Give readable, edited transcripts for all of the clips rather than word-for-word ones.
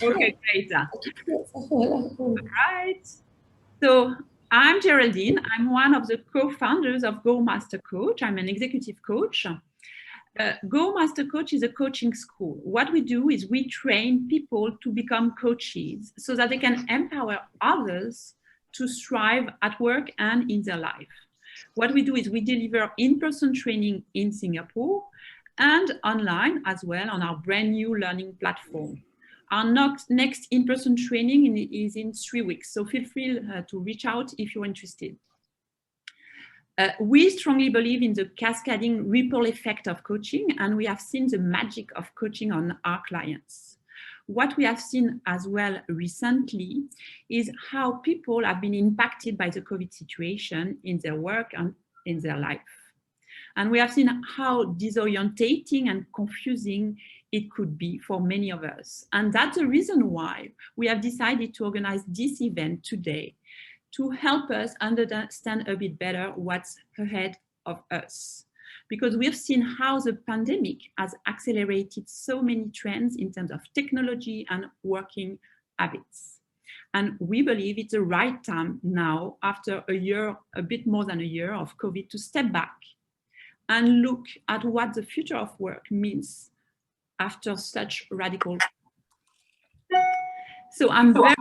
Okay, great. All right. So I'm Geraldine. I'm one of the co-founders of Go Master Coach. I'm an executive coach. Go Master Coach is a coaching school. What we do is we train people to become coaches so that they can empower others to thrive at work and in their life. What we do is we deliver in-person training in Singapore and online as well on our brand new learning platform. Our next in-person training is in 3 weeks, so feel free to reach out if you're interested. We strongly believe in the cascading ripple effect of coaching, and we have seen the magic of coaching on our clients. What we have seen as well recently is how people have been impacted by the COVID situation in their work and in their life. And we have seen how disorientating and confusing it could be for many of us. And that's the reason why we have decided to organize this event today, to help us understand a bit better what's ahead of us. Because we've seen how the pandemic has accelerated so many trends in terms of technology and working habits. And we believe it's the right time now, after a year, a bit more than a year of COVID, to step back and look at what the future of work means after such radical. So I'm very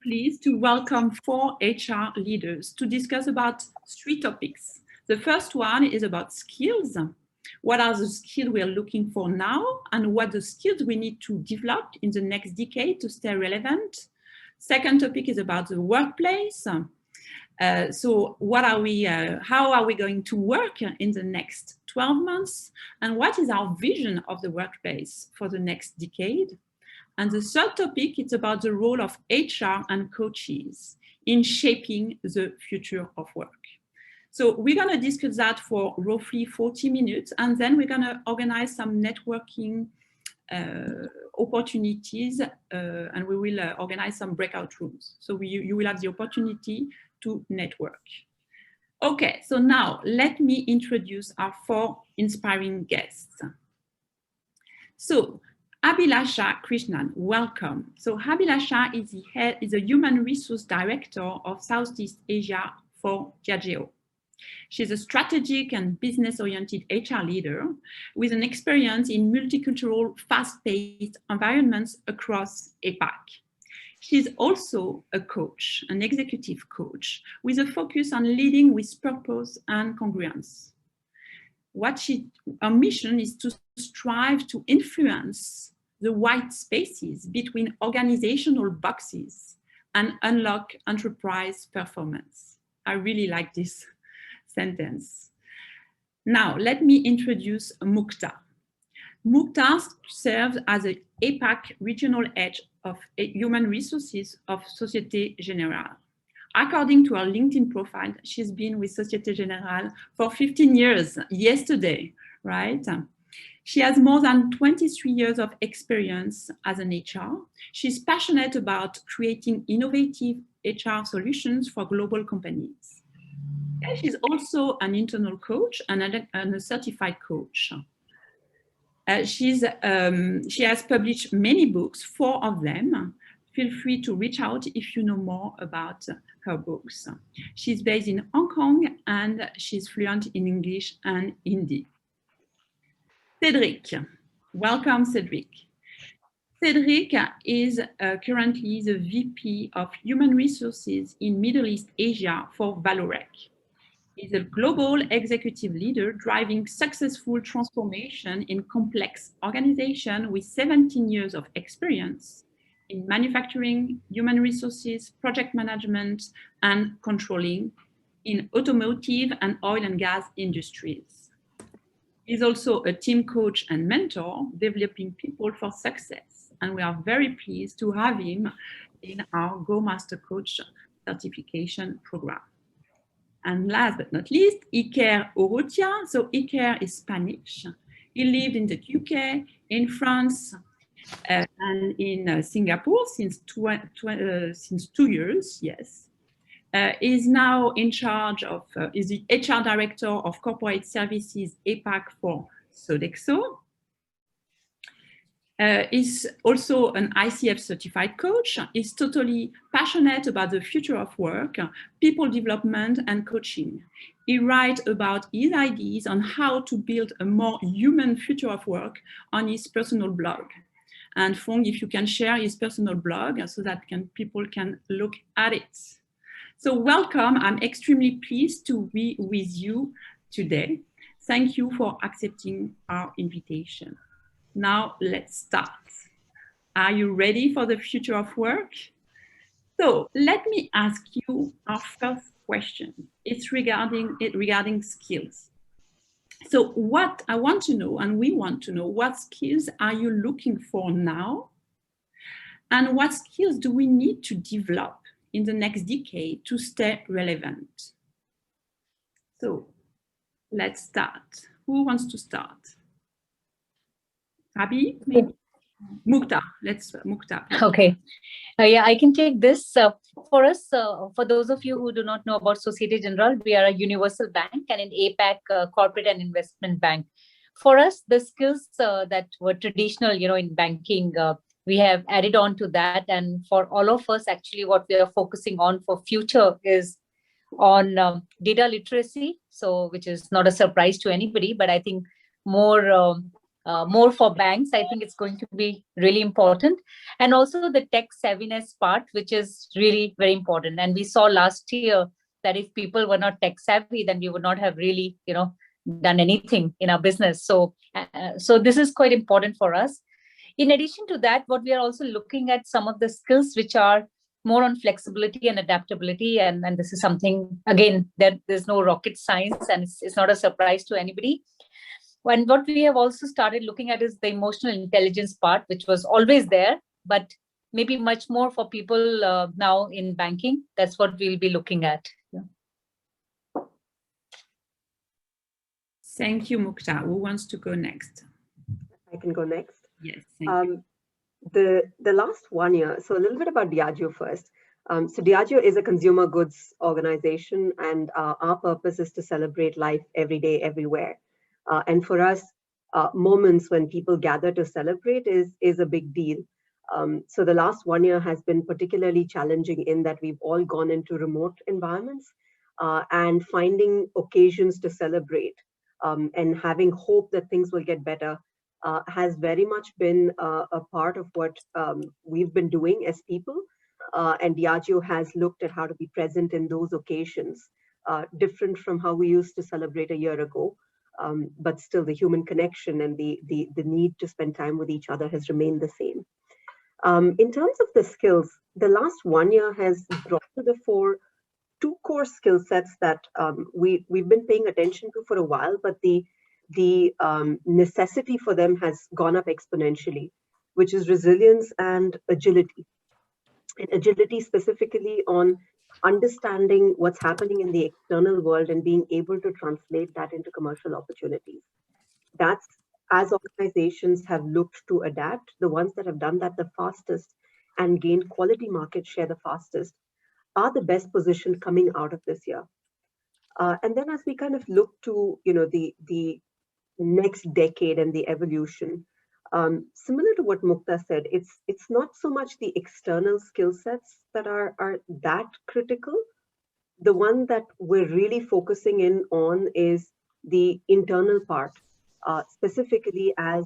pleased to welcome 4 HR leaders to discuss about 3 topics. The first one is about skills. What are the skills we are looking for now, and what the skills we need to develop in the next decade to stay relevant? Second topic is about the workplace. So how are we going to work in the next 12 months? And what is our vision of the workplace for the next decade? And the third topic, it's about the role of HR and coaches in shaping the future of work. So we're going to discuss that for roughly 40 minutes, and then we're going to organize some networking opportunities, and we will organize some breakout rooms. So you will have the opportunity to network. Okay, so now let me introduce our 4 inspiring guests. So Abhilasha Krishnan, welcome. So Abhilasha is the Human Resource Director of Southeast Asia for Diageo. She's a strategic and business-oriented HR leader with an experience in multicultural, fast-paced environments across APAC. She's also a coach, an executive coach, with a focus on leading with purpose and congruence. Her mission is to strive to influence the white spaces between organizational boxes and unlock enterprise performance. I really like this sentence. Now, let me introduce Mukta. Mukta serves as an APAC regional head of human resources of Société Générale. According to her LinkedIn profile, she's been with Société Générale for 15 years, yesterday, right? She has more than 23 years of experience as an HR. She's passionate about creating innovative HR solutions for global companies. She's also an internal coach and a certified coach. She has published many books, 4 of them. Feel free to reach out if you know more about her books. She's based in Hong Kong and she's fluent in English and Hindi. Cedric, welcome Cedric. Cedric is currently the VP of Human Resources in Middle East Asia for Valorec. He's a global executive leader driving successful transformation in complex organizations with 17 years of experience in manufacturing, human resources, project management, and controlling in automotive and oil and gas industries. He's also a team coach and mentor, developing people for success. And we are very pleased to have him in our Go Master Coach certification program. And last but not least, Iker Urrutia. So Iker is Spanish. He lived in the UK, in France, and in Singapore since 2 years, yes. Is now in charge of, is the HR Director of Corporate Services APAC for Sodexo. Is also an ICF certified coach. Is totally passionate about the future of work, people development, and coaching. He writes about his ideas on how to build a more human future of work on his personal blog. And Phong, if you can share his personal blog so that people can look at it. So welcome, I'm extremely pleased to be with you today. Thank you for accepting our invitation. Now let's start. Are you ready for the future of work? So let me ask you our first question. It's regarding skills. So what I want to know, and we want to know, what skills are you looking for now? And what skills do we need to develop in the next decade to stay relevant? So let's start. Who wants to start? Abi, maybe? Mukta, Mukta. Okay. Yeah, I can take this. For us, for those of you who do not know about Societe Generale, we are a universal bank and an APAC corporate and investment bank. For us, the skills that were traditional, in banking, we have added on to that. And for all of us, actually, what we are focusing on for future is on data literacy. So, which is not a surprise to anybody, but I think more for banks, I think it's going to be really important. And also the tech savviness part, which is really very important. And we saw last year that if people were not tech savvy, then we would not have really, done anything in our business. So this is quite important for us. In addition to that, what we are also looking at some of the skills which are more on flexibility and adaptability. And this is something, again, that there's no rocket science and it's not a surprise to anybody. And what we have also started looking at is the emotional intelligence part, which was always there, but maybe much more for people now in banking. That's what we'll be looking at. Yeah. Thank you, Mukta. Who wants to go next? I can go next. Yes, thank you. The last 1 year, so a little bit about Diageo first. So Diageo is a consumer goods organization, and our purpose is to celebrate life every day, everywhere. And for us, moments when people gather to celebrate is a big deal. So the last 1 year has been particularly challenging in that we've all gone into remote environments and finding occasions to celebrate and having hope that things will get better has very much been a part of what we've been doing as people. And Diageo has looked at how to be present in those occasions, different from how we used to celebrate a year ago. But still the human connection and the need to spend time with each other has remained the same. In terms of the skills, the last 1 year has brought to the fore two core skill sets that we've been paying attention to for a while, but the necessity for them has gone up exponentially, which is resilience and agility. And agility specifically on understanding what's happening in the external world and being able to translate that into commercial opportunities. That's, as organizations have looked to adapt, the ones that have done that the fastest and gained quality market share the fastest are the best positioned coming out of this year. And then as we kind of look to the next decade and the evolution, similar to what Mukta said, it's not so much the external skill sets that are that critical. The one that we're really focusing in on is the internal part, specifically as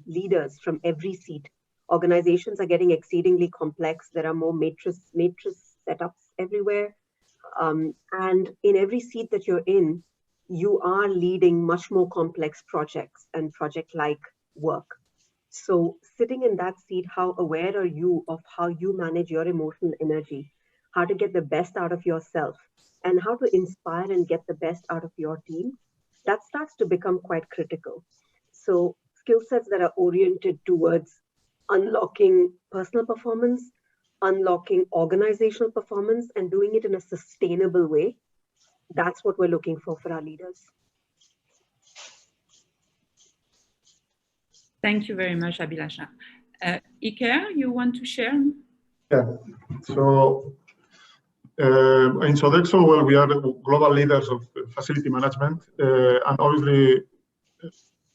leaders from every seat. Organizations are getting exceedingly complex. There are more matrix setups everywhere. And in every seat that you're in, you are leading much more complex projects and project-like work. So sitting in that seat, how aware are you of how you manage your emotional energy, how to get the best out of yourself, and how to inspire and get the best out of your team? That starts to become quite critical. So skill sets that are oriented towards unlocking personal performance, unlocking organizational performance, and doing it in a sustainable way. That's what we're looking for our leaders. Thank you very much, Abhilasha. Iker, you want to share? Yeah. So in Sodexo, well, we are global leaders of facility management, and obviously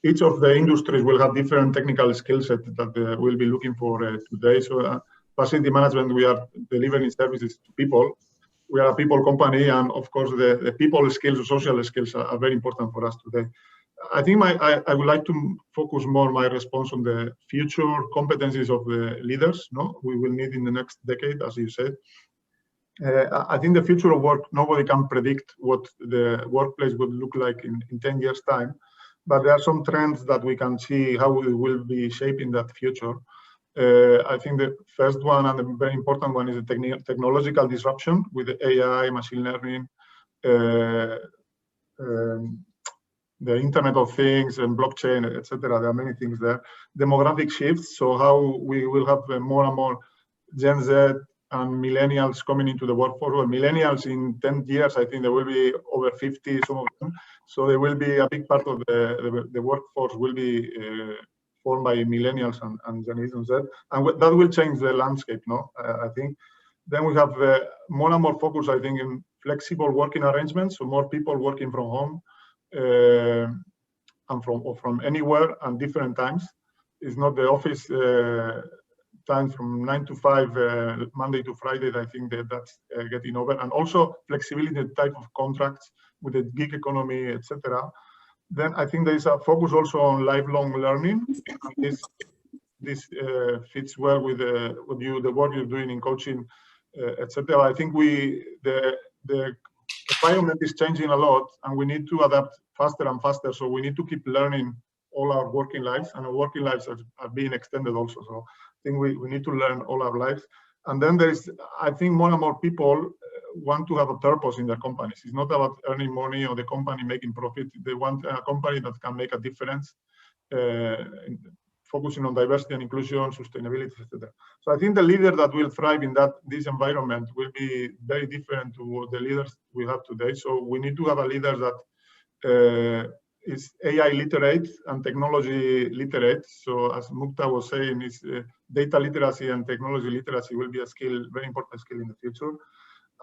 each of the industries will have different technical skill set that we'll be looking for today. So facility management, we are delivering services to people. We are a people company, and of course the people skills, the social skills are very important for us today. I think I would like to focus more my response on the future competencies of the leaders. No, we will need in the next decade, as you said. I think the future of work, nobody can predict what the workplace would look like in 10 years' time, but there are some trends that we can see how we will be shaping that future. I think the first one and the very important one is the technological disruption with the AI, machine learning, the Internet of Things and blockchain, etc. There are many things there. Demographic shifts, so how we will have more and more Gen Z and millennials coming into the workforce. Well, millennials in 10 years, I think there will be over 50, some of them. So there will be a big part of the workforce will be formed by millennials and Generation Z. And that will change the landscape, no? I think. Then we have more and more focus, I think, in flexible working arrangements. So more people working from home and from anywhere and different times. It's not the office time from 9 to 5, Monday to Friday. I think that's getting over. And also flexibility, the type of contracts with the gig economy, etc. Then I think there is a focus also on lifelong learning. This fits well with the work you're doing in coaching, etc. I think the environment is changing a lot, and we need to adapt faster and faster. So we need to keep learning all our working lives, and our working lives are being extended also. So I think we need to learn all our lives. And then there is, I think, more and more people want to have a purpose in their companies. It's not about earning money or the company making profit. They want a company that can make a difference, focusing on diversity and inclusion, sustainability, etc. So I think the leader that will thrive in this environment will be very different to the leaders we have today. So we need to have a leader that is AI literate and technology literate. So as Mukta was saying, is data literacy and technology literacy will be a skill, very important skill in the future.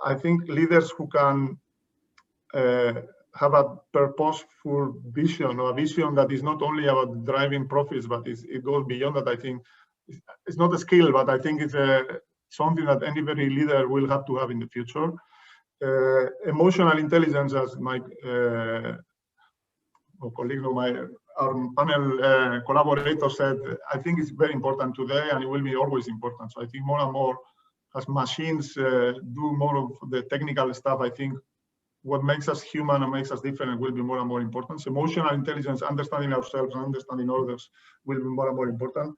I think leaders who can have a purposeful vision, or a vision that is not only about driving profits, but it goes beyond that. I think it's not a skill, but I think it's something that any very leader will have to have in the future. Emotional intelligence, as my colleague or our panel collaborator said, I think it's very important today, and it will be always important. So I think more and more, as machines do more of the technical stuff, I think what makes us human and makes us different will be more and more important. So emotional intelligence, understanding ourselves and understanding others will be more and more important.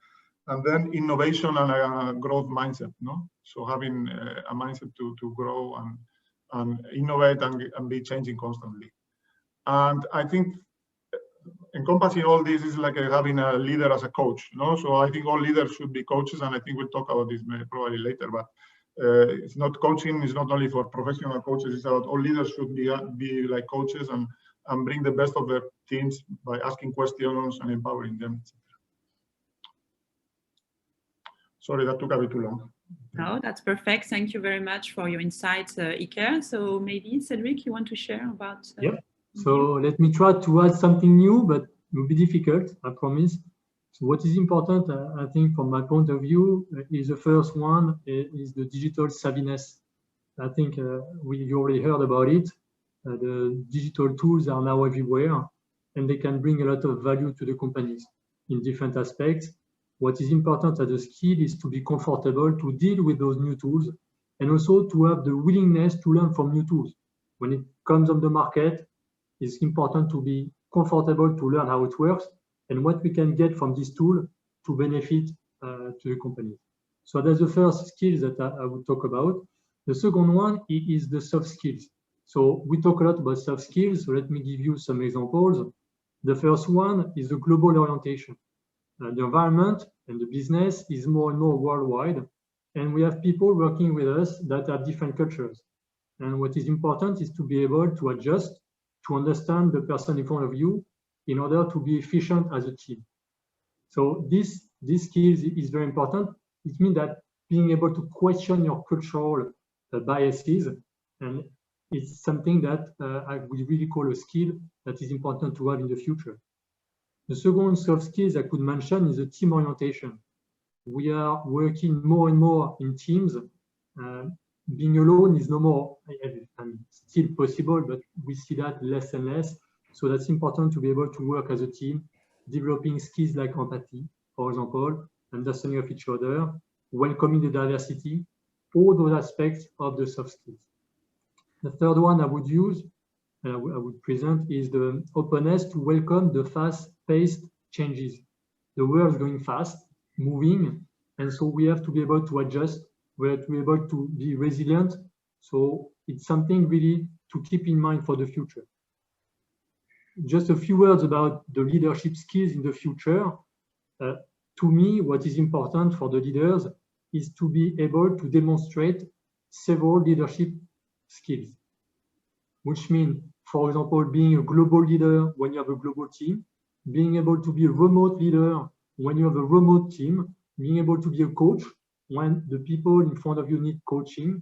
And then innovation and a growth mindset, no? So having a mindset to grow and innovate and be changing constantly. And I think encompassing all this is like having a leader as a coach, no? So I think all leaders should be coaches, and I think we'll talk about this probably later, but it's not coaching is not only for professional coaches, it's about all leaders should be like coaches and bring the best of their teams by asking questions and empowering them. Sorry, that took a bit too long. No, that's perfect. Thank you very much for your insights, Iker. So maybe Cedric, you want to share about? Yeah. So let me try to add something new, but it will be difficult, I promise. So what is important, I think, from my point of view, is the first one is the digital savviness. I think you already heard about it. The digital tools are now everywhere, and they can bring a lot of value to the companies in different aspects. What is important as a skill is to be comfortable to deal with those new tools, and also to have the willingness to learn from new tools. When it comes on the market, it's important to be comfortable to learn how it works and what we can get from this tool to benefit to the company. So that's the first skills that I would talk about. The second one is the soft skills. So we talk a lot about soft skills. So let me give you some examples. The first one is the global orientation. The environment and the business is more and more worldwide, and we have people working with us that have different cultures. And what is important is to be able to adjust, to understand the person in front of you in order to be efficient as a team. So this skill is very important. It means that being able to question your cultural biases, and it's something that I would really call a skill that is important to have in the future. The second soft skills I could mention is the team orientation. We are working more and more in teams. Being alone is no more, still possible, but we see that less and less. So that's important to be able to work as a team, developing skills like empathy, for example, understanding of each other, welcoming the diversity, all those aspects of the soft skills. The third one I would use, I would present, is the openness to welcome the fast-paced changes. The world is going fast, moving, and so we have to be able to adjust. We have to be able to be resilient. So it's something really to keep in mind for the future. Just a few words about the leadership skills in the future. To me, what is important for the leaders is to be able to demonstrate several leadership skills, which means, for example, being a global leader when you have a global team, being able to be a remote leader when you have a remote team, being able to be a coach when the people in front of you need coaching,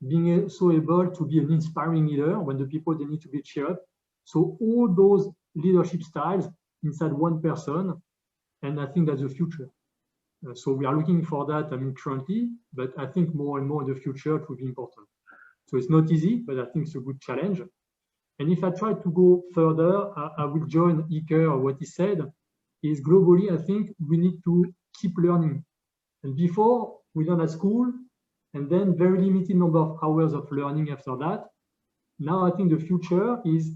being also able to be an inspiring leader when the people, they need to be cheered up. So all those leadership styles inside one person, and I think that's the future. So we are looking for that, currently, but I think more and more in the future it will be important. So it's not easy, but I think it's a good challenge. And if I try to go further, I will join Iker. What he said is globally, I think we need to keep learning. And before, we learn at school, and then very limited number of hours of learning after that. Now I think the future is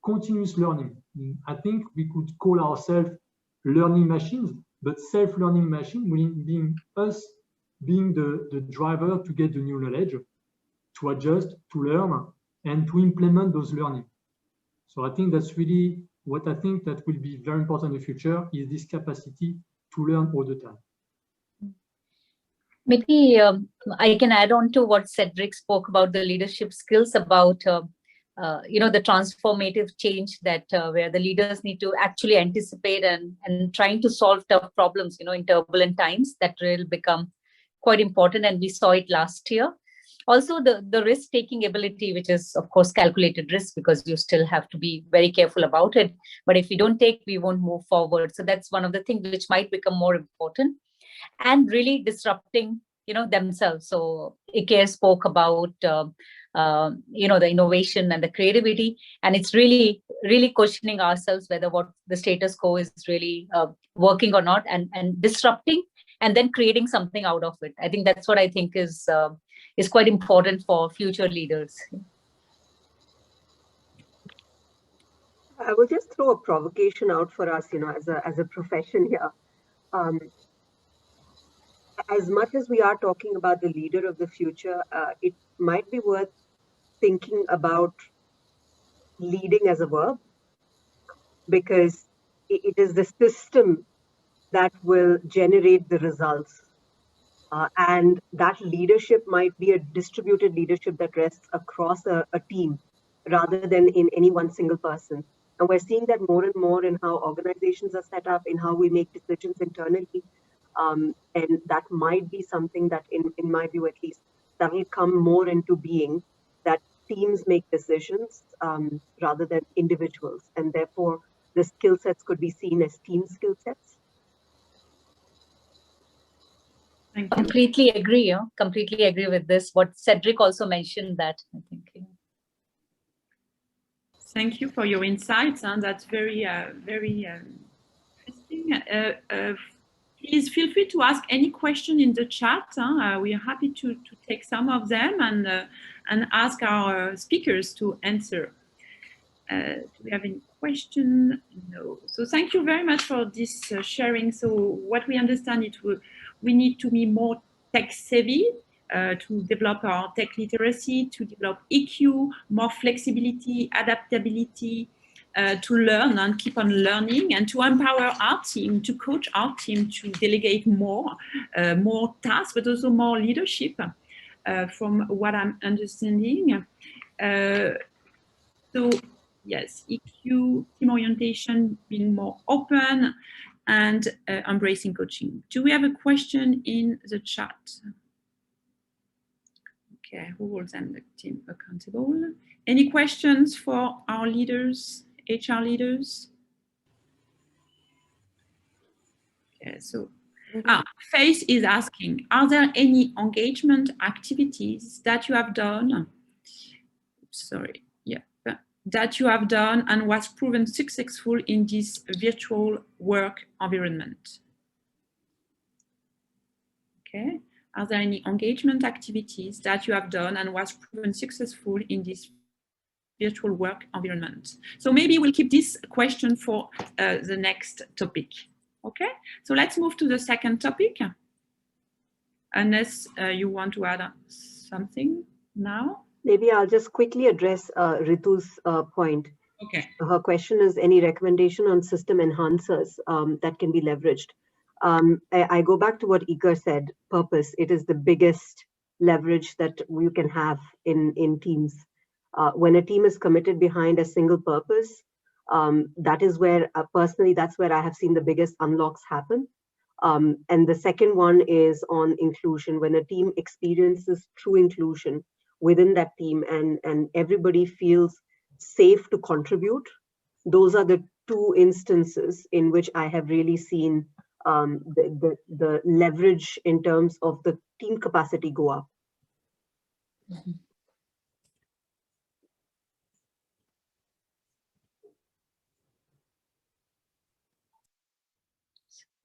continuous learning. I think we could call ourselves learning machines, but self-learning machine being us being the driver to get the new knowledge, to adjust, to learn, and to implement those learning. So I think that's really what I think that will be very important in the future, is this capacity to learn all the time. Maybe I can add on to what Cedric spoke about, the leadership skills, about the transformative change that where the leaders need to actually anticipate and trying to solve tough problems, in turbulent times. That will become quite important, and we saw it last year. Also, the risk-taking ability, which is, of course, calculated risk, because you still have to be very careful about it. But if we don't take, we won't move forward. So that's one of the things which might become more important. And really disrupting, themselves. So Iker spoke about, the innovation and the creativity, and it's really, really questioning ourselves whether what the status quo is really working or not, and disrupting, and then creating something out of it. I think that's what I think is quite important for future leaders. I will just throw a provocation out for us, as a profession here. As much as we are talking about the leader of the future, it might be worth thinking about leading as a verb, because it is the system that will generate the results. And that leadership might be a distributed leadership that rests across a team rather than in any one single person. And we're seeing that more and more in how organizations are set up, in how we make decisions internally. And that might be something that, in my view at least, that will come more into being, that teams make decisions rather than individuals. And therefore, the skill sets could be seen as team skill sets. Thank you. Completely agree. Completely agree with this. What Cedric also mentioned, that I think. Thank you for your insights, and that's very, very interesting. Please feel free to ask any question in the chat. We are happy to take some of them and ask our speakers to answer. Do we have any question? No. So thank you very much for this sharing. So what we understand, we need to be more tech savvy to develop our tech literacy, to develop EQ, more flexibility, adaptability, to learn and keep on learning, and to empower our team, to coach our team to delegate more tasks, but also more leadership, from what I'm understanding. So yes, EQ, team orientation, being more open, and embracing coaching. Do we have a question in the chat? Okay, who holds the team accountable? Any questions for our leaders, HR leaders? Okay, so Faith is asking, are there any engagement activities that you have done? Sorry, yeah, that you have done and was proven successful in this virtual work environment? Okay, are there any engagement activities that you have done and was proven successful in this virtual work environment? So maybe we'll keep this question for the next topic. Okay, so let's move to the second topic. Unless you want to add something now. Maybe I'll just quickly address Ritu's point. Okay. Her question is any recommendation on system enhancers that can be leveraged. I go back to what Iker said, purpose. It is the biggest leverage that you can have in teams. When a team is committed behind a single purpose, that is where, personally, that's where I have seen the biggest unlocks happen. And the second one is on inclusion. When a team experiences true inclusion within that team and everybody feels safe to contribute, those are the two instances in which I have really seen the leverage in terms of the team capacity go up. Mm-hmm.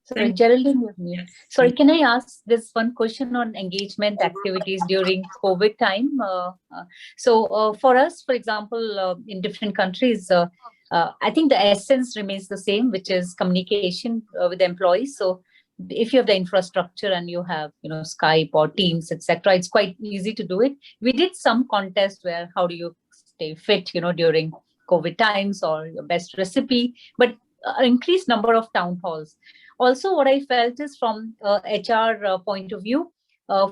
Sorry, Geraldine, yes. Sorry, can I ask this one question on engagement activities during COVID time? For us, for example, in different countries, I think the essence remains the same, which is communication with employees. So if you have the infrastructure and you have, Skype or Teams, etc., it's quite easy to do it. We did some contest where how do you stay fit, during COVID times, or your best recipe, but increased number of town halls. Also, what I felt is from HR point of view,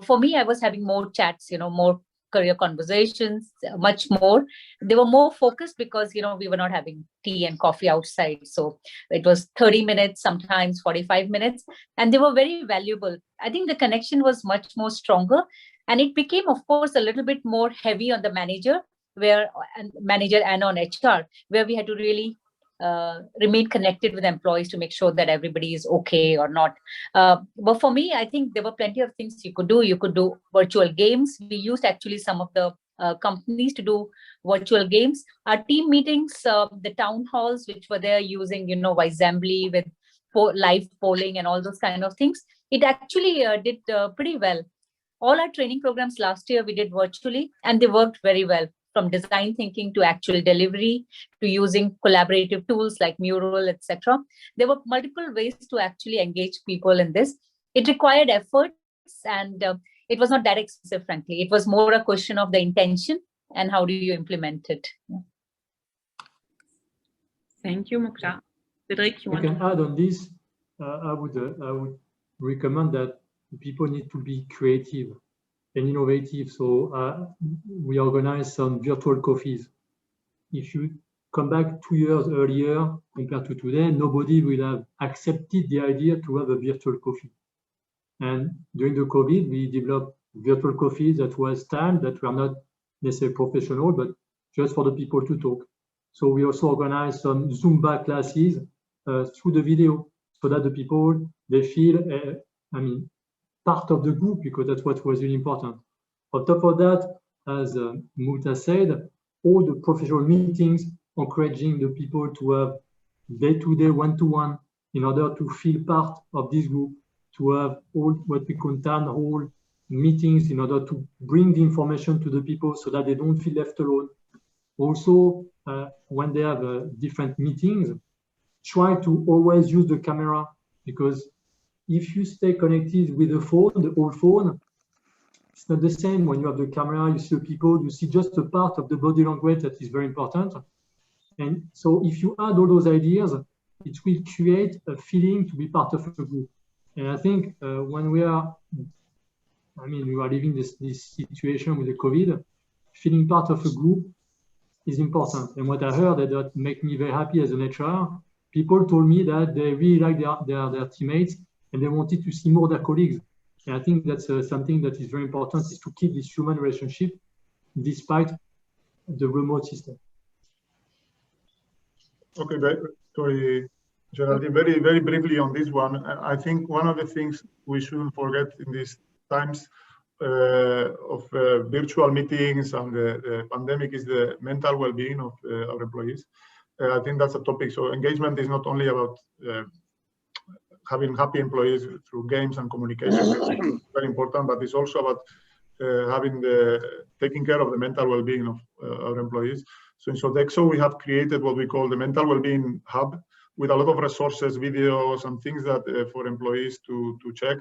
for me, I was having more chats, more career conversations, much more. They were more focused because, we were not having tea and coffee outside. So it was 30 minutes, sometimes 45 minutes, and they were very valuable. I think the connection was much more stronger, and it became, of course, a little bit more heavy on the manager and on HR, where we had to really remain connected with employees to make sure that everybody is okay or not. But for me, I think there were plenty of things you could do. You could do virtual games. We used actually some of the companies to do virtual games. Our team meetings, the town halls, which were there using, Wisambly with live polling and all those kind of things, it actually did pretty well. All our training programs last year we did virtually, and they worked very well. From design thinking to actual delivery to using collaborative tools like Mural, etc. There were multiple ways to actually engage people in this. It required efforts, and it was not that expensive, frankly. It was more a question of the intention and how do you implement it. Yeah. Thank you, Mukta. Cedric, you want to add on this? I would recommend that people need to be creative and innovative. So we organize some virtual coffees. If you come back 2 years earlier compared to today, nobody will have accepted the idea to have a virtual coffee. And during the COVID, we developed virtual coffees that was timed, that were not necessarily professional, but just for the people to talk. So we also organized some Zumba classes through the video, so that the people, they feel, part of the group, because that's what was really important. On top of that, as Mukta said, all the professional meetings, encouraging the people to have day-to-day, one-to-one, in order to feel part of this group, to have all what we call town hall meetings in order to bring the information to the people so that they don't feel left alone. Also, when they have different meetings, try to always use the camera, because if you stay connected with the phone, the old phone, it's not the same. When you have the camera, you see the people, you see just a part of the body language that is very important. And so if you add all those ideas, it will create a feeling to be part of a group. And I think when we are living this situation with the COVID, feeling part of a group is important. And what I heard that made me very happy as an HR, people told me that they really like their teammates, and they wanted to see more their colleagues. And I think that's something that is very important, is to keep this human relationship despite the remote system. Okay, sorry, Geraldine, very, very briefly on this one. I think one of the things we shouldn't forget in these times of virtual meetings and the pandemic is the mental well-being of our employees. I think that's a topic. So engagement is not only about having happy employees through games and communication, very important, but it's also about taking care of the mental well-being of our employees. So in Sodexo, we have created what we call the Mental Wellbeing Hub with a lot of resources, videos, and things that for employees to check.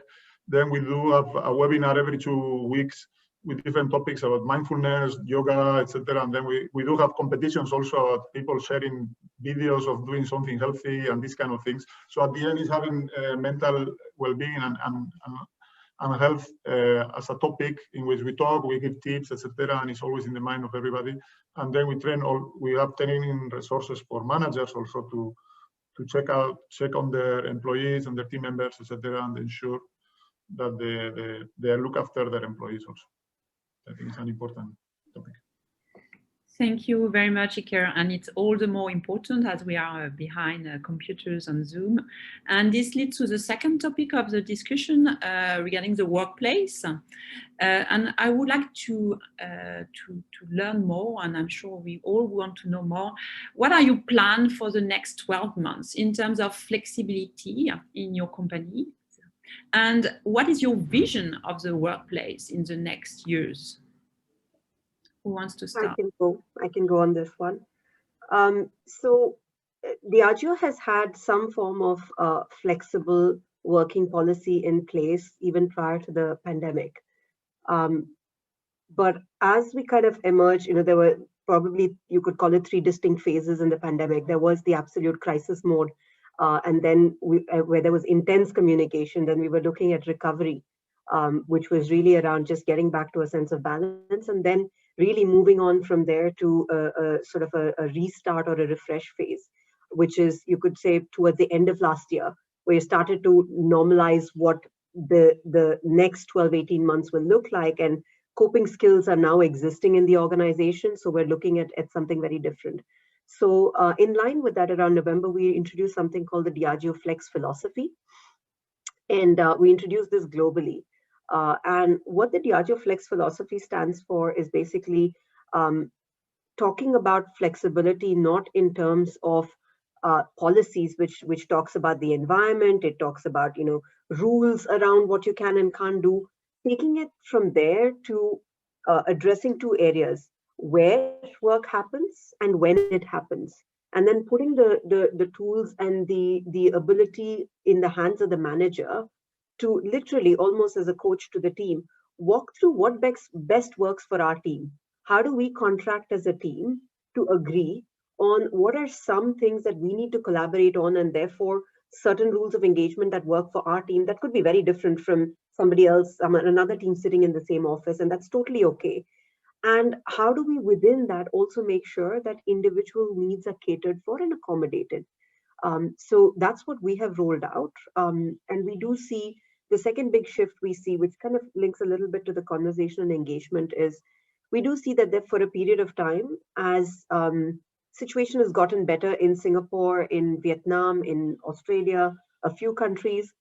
Then we do have a webinar every 2 weeks with different topics about mindfulness, yoga, etc. And then we do have competitions also about people sharing videos of doing something healthy and these kind of things. So at the end, it's having mental well-being and health as a topic in which we talk, we give tips, etc., and it's always in the mind of everybody. And then we have training resources for managers also to check on their employees and their team members, etc., and ensure that they look after their employees also. I think it's an important topic. Thank you very much, Iker. And it's all the more important as we are behind computers on Zoom. And this leads to the second topic of the discussion regarding the workplace. And I would like to learn more, and I'm sure we all want to know more. What are your plans for the next 12 months in terms of flexibility in your company? And what is your vision of the workplace in the next years? Who wants to start? I can go on this one. So Diageo has had some form of flexible working policy in place even prior to the pandemic. But as we kind of emerged, there were probably, you could call it 3 distinct phases in the pandemic. There was the absolute crisis mode, and then where there was intense communication. Then we were looking at recovery, which was really around just getting back to a sense of balance, and then really moving on from there to a sort of a restart or a refresh phase, which is, you could say, towards the end of last year, where you started to normalize what the next 12, 18 months will look like. And coping skills are now existing in the organization. So we're looking at something very different. So in line with that, around November, we introduced something called the Diageo Flex philosophy. And we introduced this globally. And what the Diageo Flex philosophy stands for is basically talking about flexibility, not in terms of policies, which talks about the environment. It talks about, rules around what you can and can't do, taking it from there to addressing 2 areas: where work happens and when it happens. And then putting the tools and the ability in the hands of the manager to literally, almost as a coach to the team, walk through what best works for our team. How do we contract as a team to agree on what are some things that we need to collaborate on, and therefore certain rules of engagement that work for our team that could be very different from somebody else, another team sitting in the same office, and that's totally okay. And how do we within that also make sure that individual needs are catered for and accommodated? So that's what we have rolled out. And we do see the second big shift we see, which kind of links a little bit to the conversation and engagement, is we do see that for a period of time, as situation has gotten better in Singapore, in Vietnam, in Australia, a few countries,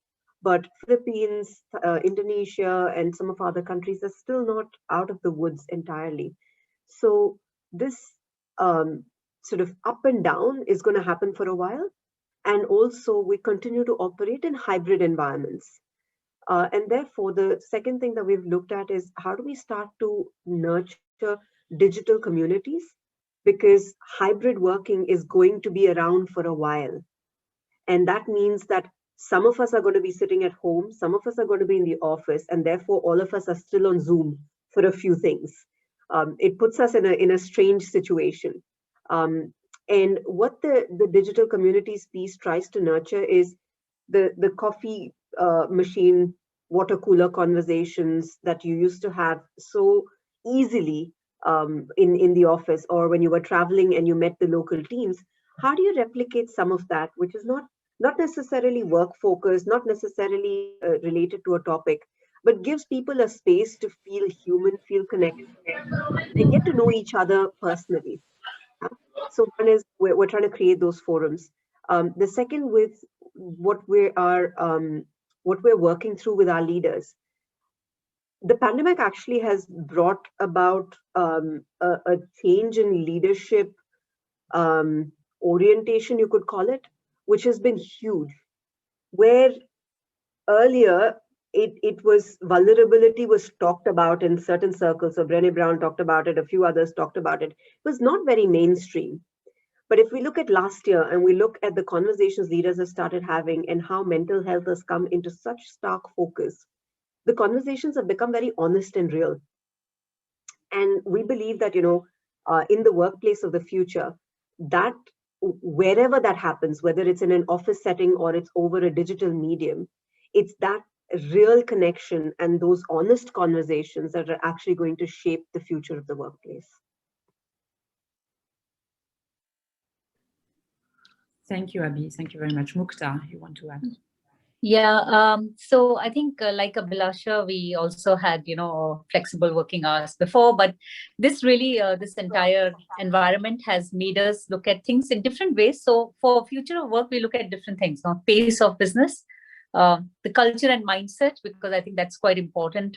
but Philippines, Indonesia, and some of other countries are still not out of the woods entirely. So this sort of up and down is going to happen for a while. And also we continue to operate in hybrid environments. And therefore, the second thing that we've looked at is how do we start to nurture digital communities? Because hybrid working is going to be around for a while. And that means that some of us are going to be sitting at home, some of us are going to be in the office, and therefore all of us are still on Zoom for a few things. It puts us in a strange situation. And what the digital communities piece tries to nurture is the coffee machine, water cooler conversations that you used to have so easily in the office, or when you were traveling and you met the local teams. How do you replicate some of that, which is not necessarily work focused, not necessarily related to a topic, but gives people a space to feel human, feel connected. They get to know each other personally. So one is we're trying to create those forums. The second, with what we're working through with our leaders. The pandemic actually has brought about a change in leadership orientation, you could call it, which has been huge. Where earlier it was vulnerability was talked about in certain circles. So Brené Brown talked about it, a few others talked about it. It was not very mainstream. But if we look at last year and we look at the conversations leaders have started having and how mental health has come into such stark focus, the conversations have become very honest and real. And we believe that, in the workplace of the future, that wherever that happens, whether it's in an office setting or it's over a digital medium, it's that real connection and those honest conversations that are actually going to shape the future of the workplace. Thank you, Abhi. Thank you very much. Mukta, you want to add? Yeah, so I think like Abhilasha, we also had, flexible working hours before, but this really, this entire environment has made us look at things in different ways. So for future of work, we look at different things, pace of business, the culture and mindset, because I think that's quite important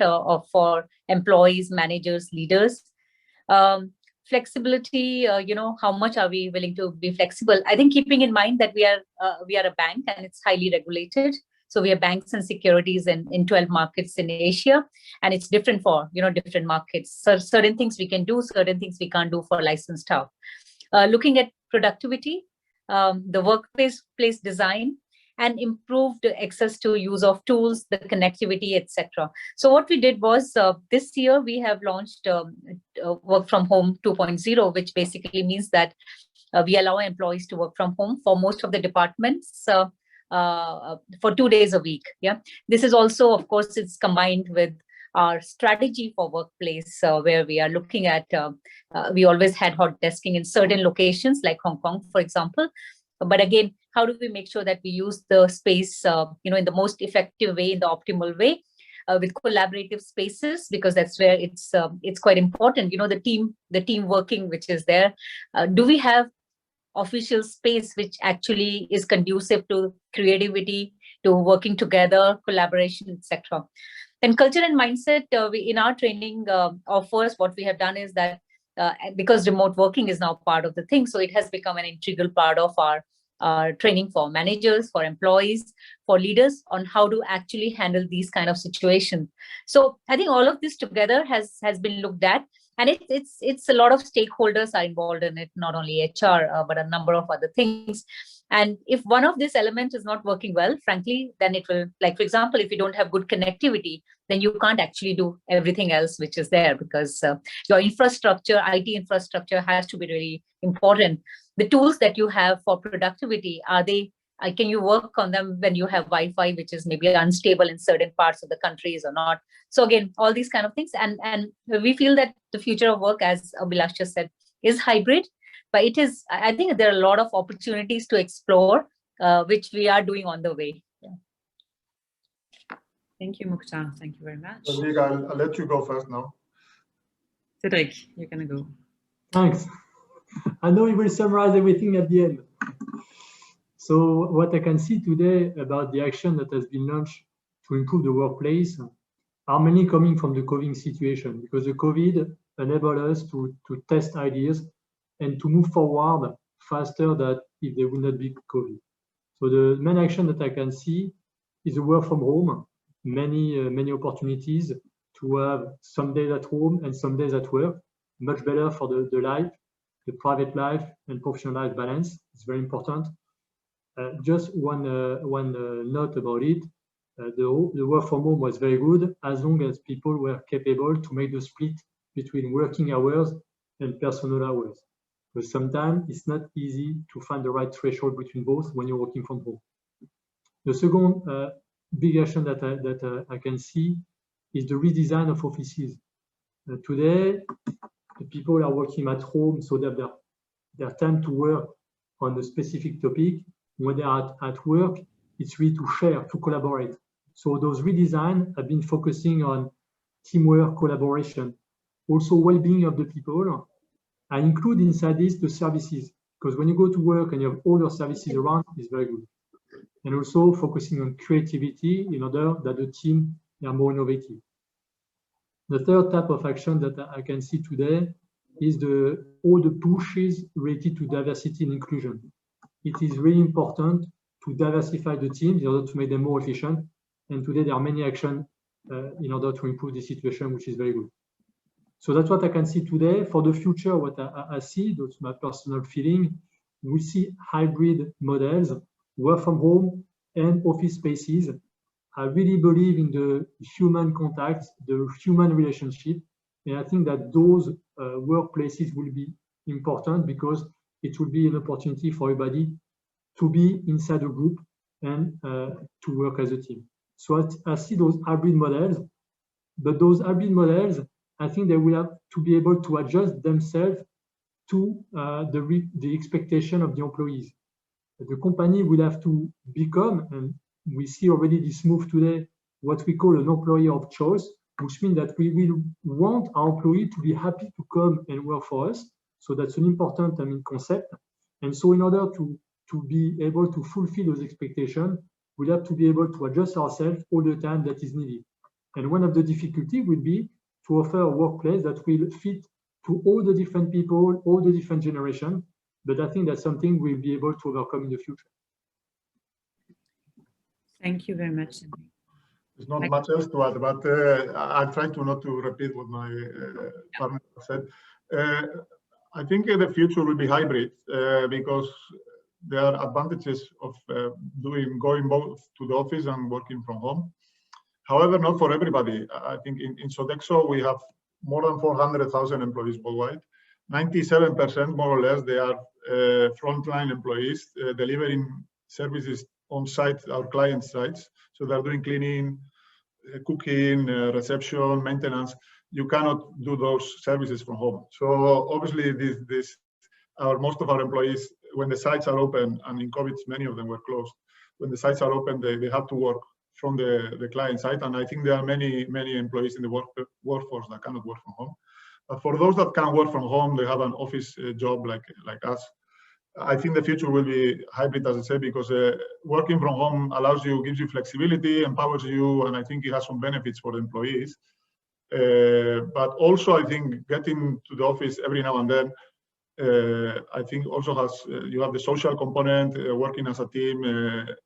for employees, managers, leaders. Flexibility, how much are we willing to be flexible? I think keeping in mind that we are a bank and it's highly regulated. So we have banks and securities in 12 markets in Asia, and it's different for different markets. So certain things we can do, certain things we can't do for licensed staff. Looking at productivity, the workplace design, and improved access to use of tools, the connectivity, etc. So what we did was this year we have launched Work from Home 2.0, which basically means that we allow employees to work from home for most of the departments for 2 days a week. Yeah, this is also, of course, it's combined with our strategy for workplace, where we are looking at. We always had hot desking in certain locations, like Hong Kong, for example. But again, how do we make sure that we use the space, in the most effective way, in the optimal way, with collaborative spaces, because that's where it's quite important. The team working, which is there. Do we have official space which actually is conducive to creativity, to working together, collaboration, etc. And culture and mindset, in our training offers, what we have done is that because remote working is now part of the thing, so it has become an integral part of our training for managers, for employees, for leaders on how to actually handle these kind of situations. So I think all of this together has been looked at, and it's a lot of stakeholders are involved in it, not only HR, but a number of other things. And if one of these elements is not working well, frankly, then it will, like, for example, if you don't have good connectivity, then you can't actually do everything else which is there, because your infrastructure, IT infrastructure has to be really important. The tools that you have for productivity, can you work on them when you have Wi-Fi, which is maybe unstable in certain parts of the countries or not? So again, all these kind of things. And we feel that the future of work, as Abhilasha said, is hybrid, but I think there are a lot of opportunities to explore, which we are doing on the way. Yeah. Thank you, Mukta. Thank you very much. I'll let you go first now. Cedric, you're going to go. Thanks. I know you will summarize everything at the end. So what I can see today about the action that has been launched to improve the workplace are mainly coming from the COVID situation, because the COVID enabled us to test ideas and to move forward faster than if there would not be COVID. So the main action that I can see is the work from home, many opportunities to have some days at home and some days at work, much better for the life, the private life and professional life balance. It's very important. Just one note about it. The work from home was very good as long as people were capable to make the split between working hours and personal hours. But sometimes it's not easy to find the right threshold between both when you're working from home. The second big action that I can see is the redesign of offices. Today, the people are working at home, so that their time to work on a specific topic. When they are at work, it's really to share, to collaborate. So those redesigns have been focusing on teamwork, collaboration, also well-being of the people. I include inside this the services, Because when you go to work and you have all your services around, it's very good. And also focusing on creativity in order that the team are more innovative. The third type of action that I can see today is all the pushes related to diversity and inclusion. It is really important to diversify the teams in order to make them more efficient. And today there are many actions in order to improve the situation, which is very good. So that's what I can see today. For the future, what I see, that's my personal feeling, we see hybrid models, work from home and office spaces. I really believe in the human contact, the human relationship. And I think that those workplaces will be important because it will be an opportunity for everybody to be inside a group and to work as a team. So I see those hybrid models, but those hybrid models, I think they will have to be able to adjust themselves to the expectation of the employees. The company will have to become, and we see already this move today, what we call an employer of choice, which means that we will want our employee to be happy to come and work for us. So that's an important, concept. And so in order to be able to fulfill those expectations, we'll have to be able to adjust ourselves all the time that is needed. And one of the difficulties will be to offer a workplace that will fit to all the different people, all the different generations. But I think that's something we'll be able to overcome in the future. Thank you very much. There's not much else to add, but I'll try to not to repeat what my partner said. I think the future will be hybrid because there are advantages of going both to the office and working from home. However, not for everybody. I think in Sodexo, we have more than 400,000 employees worldwide. 97% more or less, they are frontline employees delivering services on site, our client sites. So they're doing cleaning, cooking, reception, maintenance. You cannot do those services from home. So obviously most of our employees, when the sites are open, and in COVID, many of them were closed. When the sites are open, they have to work from the client site. And I think there are many employees in the workforce that cannot work from home. But for those that can work from home, they have an office job like us. I think the future will be hybrid, as I said, because working from home gives you flexibility, empowers you, and I think it has some benefits for the employees. But also, I think getting to the office every now and then, I think also you have the social component, working as a team,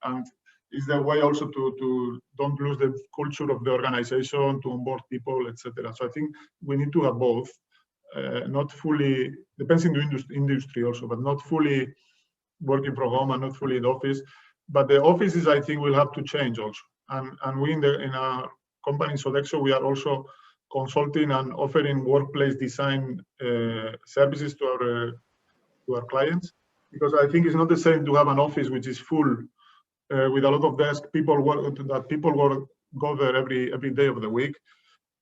and is the way also to don't lose the culture of the organization, to onboard people, etc. So I think we need to have both. Not fully, depends on the industry also, but not fully working from home and not fully in the office. But the offices, I think, will have to change also. And we in our company Sodexo, we are also consulting and offering workplace design services to our clients, because I think it's not the same to have an office which is full with a lot of desks, people go there every day of the week.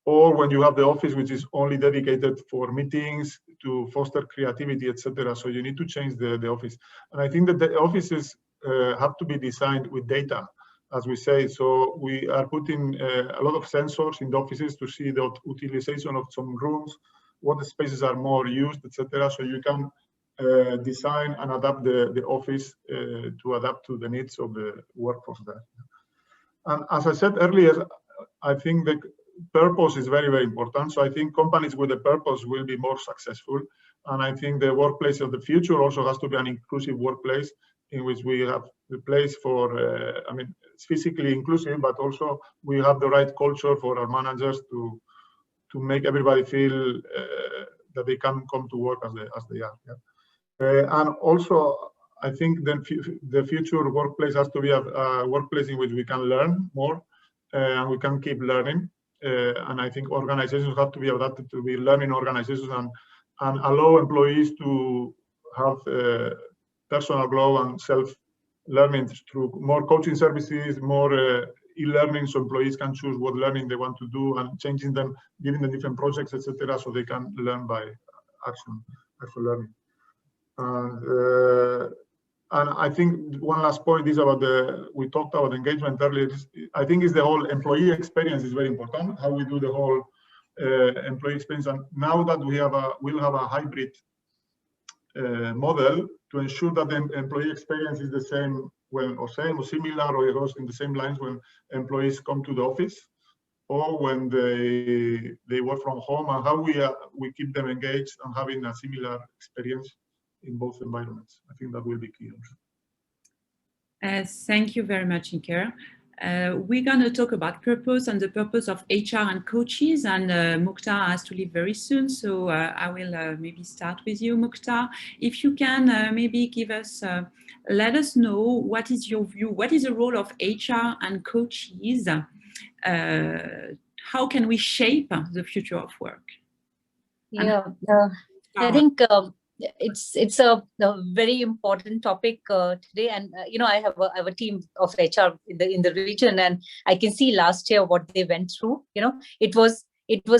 Or when you have the office which is only dedicated for meetings, to foster creativity, etc. So you need to change the office. And I think that the offices have to be designed with data, as we say. So we are putting a lot of sensors in the offices to see the utilization of some rooms, what the spaces are more used, etc. So you can design and adapt the office to adapt to the needs of the workforce there. And as I said earlier, I think the purpose is very, very important. So I think companies with a purpose will be more successful. And I think the workplace of the future also has to be an inclusive workplace in which we have the place for, it's physically inclusive, but also we have the right culture for our managers to make everybody feel that they can come to work as they are. Yeah. And also, I think the future workplace has to be a workplace in which we can learn more and we can keep learning. And I think organizations have to be adapted to be learning organizations and allow employees to have personal growth and self-learning through more coaching services, more e-learning, so employees can choose what learning they want to do and changing them, giving them different projects, etc., so they can learn by actual learning. And I think one last point is about we talked about engagement earlier. I think is the whole employee experience is very important, how we do the whole employee experience. And now that we'll have a hybrid model to ensure that the employee experience is the same or similar or it goes in the same lines when employees come to the office or when they work from home, and how we keep them engaged and having a similar experience in both environments. I think that will be key also. Thank you very much, Iker. We're going to talk about purpose and the purpose of HR and coaches, and Mukhtar has to leave very soon, so I will maybe start with you, Mukhtar. If you can maybe give us, let us know what is your view, what is the role of HR and coaches, how can we shape the future of work? Yeah, I think it's a very important topic today, and you know, I have a team of HR in the region, and I can see last year what they went through. You know, it was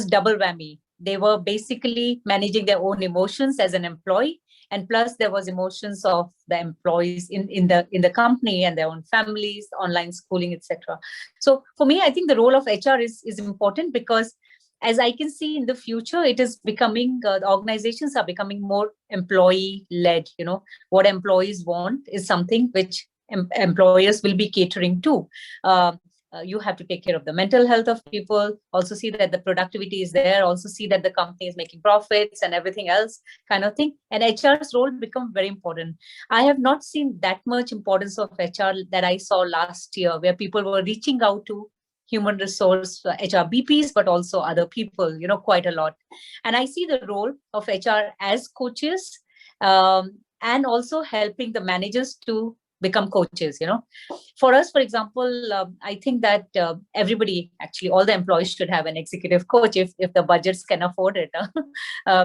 double whammy. They were basically managing their own emotions as an employee, and plus there was emotions of the employees in the company and their own families, online schooling, etc. So for me, I think the role of HR is important, because as I can see in the future, it is becoming, the organizations are becoming more employee-led. You know, what employees want is something which employers will be catering to. You have to take care of the mental health of people, also see that the productivity is there, also see that the company is making profits and everything else kind of thing. And HR's role become very important. I have not seen that much importance of HR that I saw last year, where people were reaching out to human resource HR BPs, but also other people, you know, quite a lot. And I see the role of HR as coaches, and also helping the managers to become coaches. You know, for us, for example, I think that everybody, actually all the employees should have an executive coach if the budgets can afford it,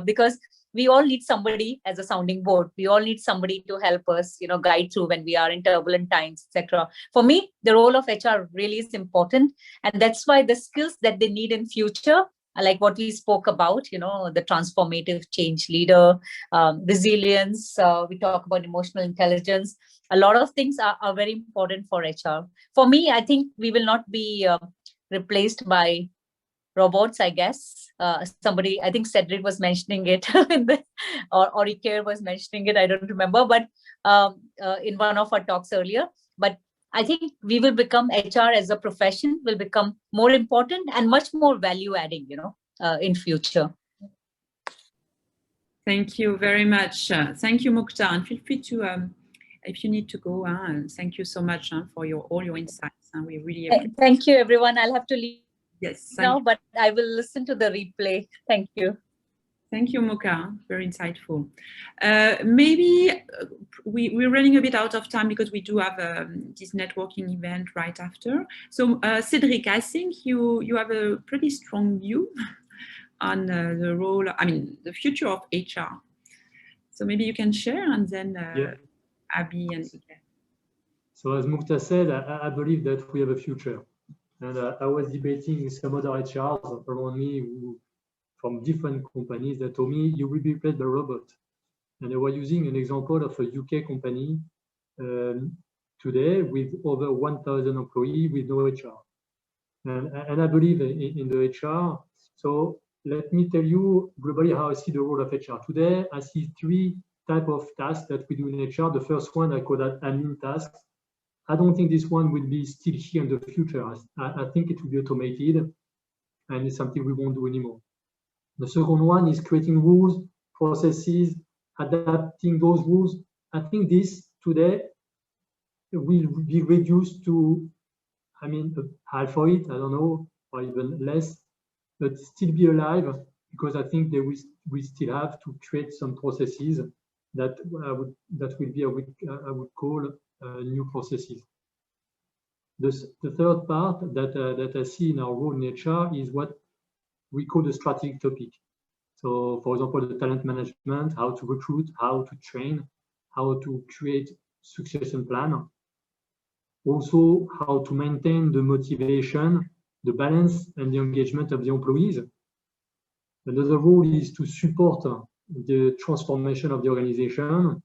because we all need somebody as a sounding board. We all need somebody to help us, you know, guide through when we are in turbulent times, etc. For me, the role of HR really is important, and that's why the skills that they need in future, like what we spoke about, you know, the transformative change leader, resilience, we talk about emotional intelligence. A lot of things are very important for HR. For me, I think we will not be replaced by robots, I guess. Somebody, I think Cedric was mentioning it, or Iker was mentioning it, I don't remember, but in one of our talks earlier. But I think we will become, HR as a profession will become more important and much more value adding, you know, in future. Thank you very much. Thank you, Mukhtar. And feel free to, if you need to go, thank you so much for all your insights. And we really appreciate. Thank you, everyone. I'll have to leave. Yes. Now, but I will listen to the replay. Thank you. Thank you, Mukhtar. Very insightful. Maybe we're running a bit out of time because we do have this networking event right after. So Cedric, I think you have a pretty strong view on the role, I mean, the future of HR. So maybe you can share, and then Abby and Iker. So as Mukhtar said, I believe that we have a future. And I was debating with some other HRs around me from different companies that told me you will be replaced by robots. And they were using an example of a UK company today with over 1,000 employees with no HR. And I believe in the HR. So let me tell you globally how I see the role of HR. Today, I see three types of tasks that we do in HR. The first one, I call that admin tasks. I don't think this one will be still here in the future. I think it will be automated, and it's something we won't do anymore. The second one is creating rules, processes, adapting those rules. I think this today will be reduced to, I mean, half of it, I don't know, or even less, but still be alive, because I think we still have to create some processes that will be, I would call new processes. The third part that I see in our role in HR is what we call the strategic topic. So, for example, the talent management, how to recruit, how to train, how to create succession plan. Also, how to maintain the motivation, the balance, and the engagement of the employees. Another role is to support the transformation of the organization.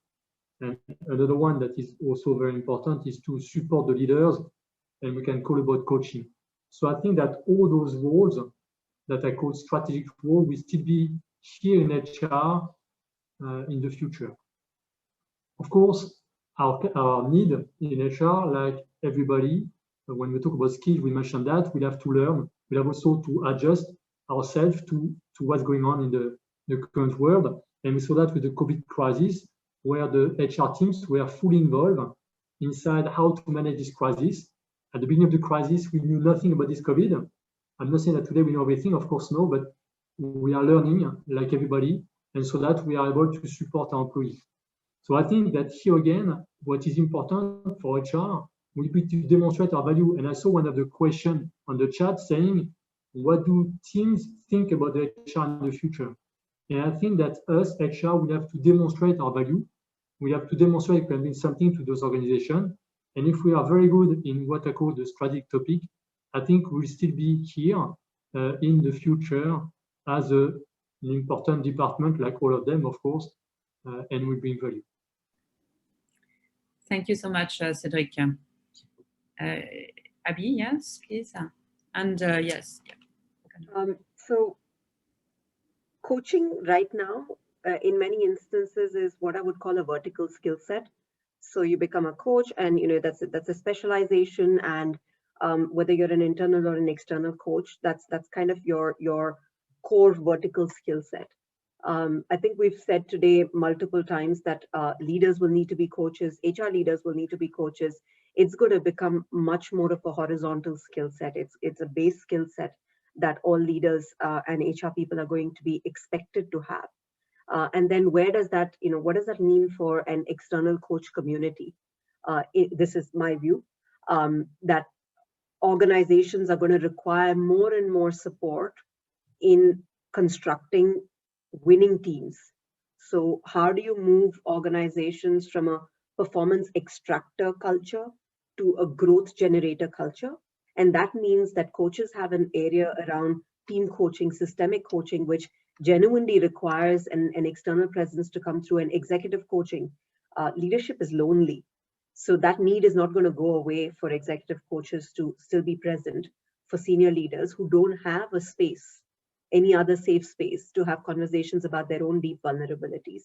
And another one that is also very important is to support the leaders, and we can call about coaching. So I think that all those roles that I call strategic roles will still be here in HR in the future. Of course, our need in HR, like everybody, when we talk about skills, we mentioned that we have to learn. We have also to adjust ourselves to what's going on in the current world. And we saw that with the COVID crisis, where the HR teams were fully involved inside how to manage this crisis. At the beginning of the crisis, we knew nothing about this COVID. I'm not saying that today we know everything, of course, no, but we are learning like everybody, and so that we are able to support our employees. So I think that here again, what is important for HR will be to demonstrate our value. And I saw one of the questions on the chat saying, what do teams think about the HR in the future? And I think that us, HR, will have to demonstrate our value. We have to demonstrate we can bring something to those organizations. And if we are very good in what I call the strategic topic, I think we'll still be here in the future as an important department, like all of them, of course, and we bring value. Thank you so much, Cedric. Abby, yes, please. And yes. So coaching right now, in many instances, is what I would call a vertical skill set. So you become a coach, and that's a specialization, and whether you're an internal or an external coach, that's kind of your core vertical skill set. I think we've said today multiple times that leaders will need to be coaches, HR leaders will need to be coaches. It's going to become much more of a horizontal skill set. It's a base skill set that all leaders and HR people are going to be expected to have. And then where does that, what does that mean for an external coach community? This is my view, that organizations are going to require more and more support in constructing winning teams. So how do you move organizations from a performance extractor culture to a growth generator culture? And that means that coaches have an area around team coaching, systemic coaching, which genuinely requires an external presence to come through. And executive coaching, leadership is lonely. So that need is not going to go away for executive coaches to still be present for senior leaders who don't have a space, any other safe space to have conversations about their own deep vulnerabilities.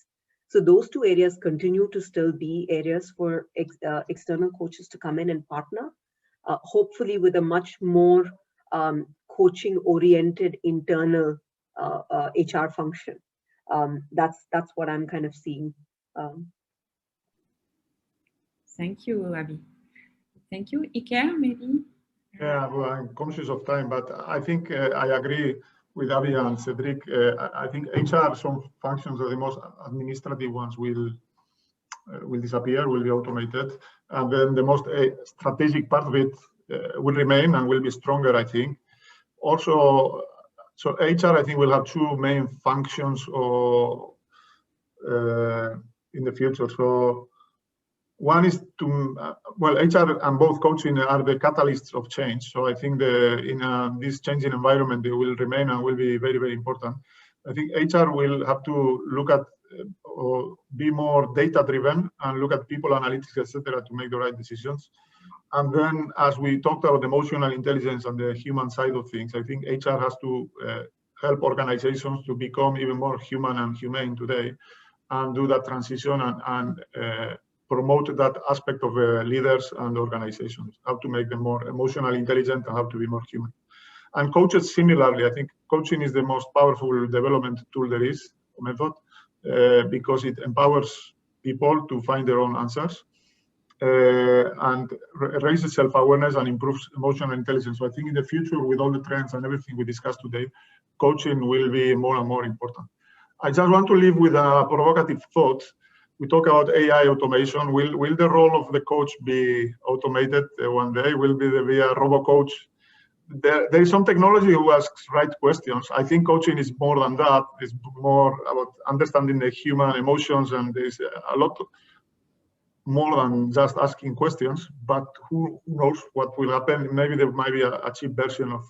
So those two areas continue to still be areas for external coaches to come in and partner, hopefully with a much more coaching-oriented internal HR function. That's what I'm kind of seeing. Thank you, Abby. Thank you. Iker, maybe? Yeah, well, I'm conscious of time, but I think I agree with Abby and Cedric. I think HR, some functions are the most administrative ones will disappear, will be automated. And then the most strategic part of it will remain and will be stronger, I think. Also, so HR, I think, will have two main functions or in the future. So one is to, well, HR and both coaching are the catalysts of change. So I think in this changing environment, they will remain and will be very, very important. I think HR will have to look at or be more data driven and look at people analytics, etc., to make the right decisions. And then, as we talked about emotional intelligence and the human side of things, I think HR has to help organizations to become even more human and humane today, and do that transition and promote that aspect of leaders and organizations, how to make them more emotionally intelligent and how to be more human. And coaches, similarly, I think coaching is the most powerful development tool there is, method, because it empowers people to find their own answers and raises self-awareness and improves emotional intelligence. So I think in the future, with all the trends and everything we discussed today, coaching will be more and more important. I just want to leave with a provocative thought. We talk about AI automation. Will the role of the coach be automated one day? Will there be a robo coach? There is some technology who asks right questions. I think coaching is more than that. It's more about understanding the human emotions, and there's a lot more than just asking questions. But who knows what will happen? Maybe there might be a cheap version of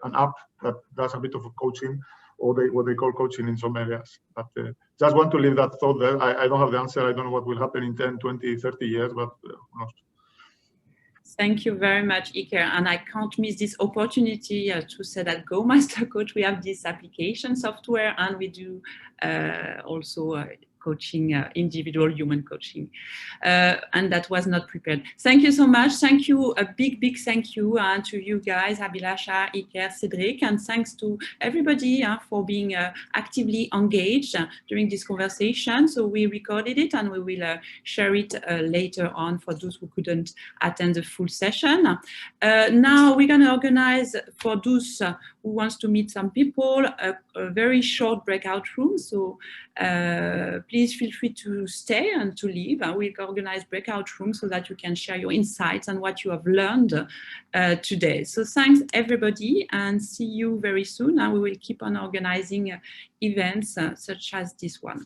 an app that does a bit of coaching, or what they call coaching in some areas. But just want to leave that thought there. I don't have the answer. I don't know what will happen in 10, 20, 30 years, but who knows. Thank you very much, Iker. And I can't miss this opportunity to say that Go Master Coach, we have this application software, and we do also coaching, individual human coaching. And that was not prepared. Thank you so much. Thank you, a big thank you to you guys, Abhilasha, Iker, Cedric, and thanks to everybody for being actively engaged during this conversation. So we recorded it and we will share it later on for those who couldn't attend the full session. Now we're going to organize for those who wants to meet some people a very short breakout room. So please feel free to stay and to leave. We'll organize breakout rooms so that you can share your insights and what you have learned today. So thanks everybody and see you very soon. And we will keep on organizing events such as this one.